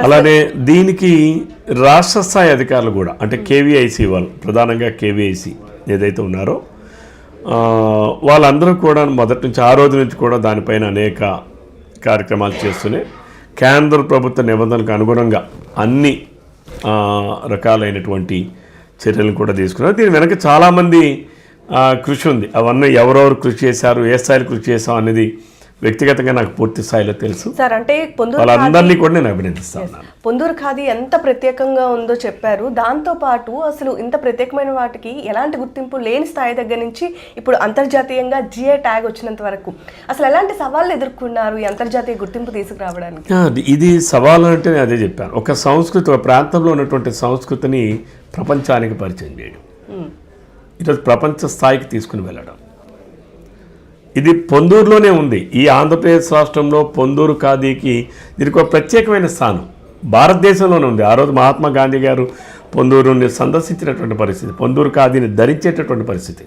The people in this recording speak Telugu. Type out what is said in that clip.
అలానే దీనికి రాష్ట్ర స్థాయి అధికారులు కూడా అంటే కేవీఐసి వాళ్ళు ప్రధానంగా కేవీఐసి ఏదైతే ఉన్నారో వాళ్ళందరూ కూడా మొదటి నుంచి ఆ రోజు నుంచి కూడా దానిపైన అనేక కార్యక్రమాలు చేస్తూనే కేంద్ర ప్రభుత్వ నిబంధనలకు అనుగుణంగా అన్ని రకాలైనటువంటి చర్యలను కూడా తీసుకున్నారు. దీని వెనక చాలామంది కృషి ఉంది. అవన్నీ ఎవరెవరు కృషి చేశారు, ఏ స్థాయిలో కృషి చేశాం అనేది వ్యక్తిగతంగా నాకు పూర్తి స్థాయిలో తెలుసు. సార్ అంటే వాళ్ళందరినీ కూడా నేను అభినందిస్తాను. పొందూరు ఖాదీ ఎంత ప్రత్యేకంగా ఉందో చెప్పారు. దాంతోపాటు అసలు ఇంత ప్రత్యేకమైన వాటికి ఎలాంటి గుర్తింపు లేని స్థాయి దగ్గర నుంచి ఇప్పుడు అంతర్జాతీయంగా జిఐ ట్యాగ్ వచ్చినంత వరకు అసలు ఎలాంటి సవాళ్ళు ఎదుర్కొన్నారు ఈ అంతర్జాతీయ గుర్తింపు తీసుకురావడానికి? ఇది సవాలు అంటే నేను అదే చెప్పాను. ఒక సంస్కృతి, ఒక ప్రాంతంలో ఉన్నటువంటి సంస్కృతిని ప్రపంచానికి పరిచయం చేయడం, ఈరోజు ప్రపంచ స్థాయికి తీసుకుని వెళ్ళడం, ఇది పొందూరులోనే ఉంది. ఈ ఆంధ్రప్రదేశ్ రాష్ట్రంలో పొందూరు ఖాదీకి దీనికి ఒక ప్రత్యేకమైన స్థానం భారతదేశంలోనే ఉంది. ఆ రోజు మహాత్మా గాంధీ గారు పొందూరుని సందర్శించినటువంటి పరిస్థితి, పొందూరు ఖాదీని ధరించేటటువంటి పరిస్థితి.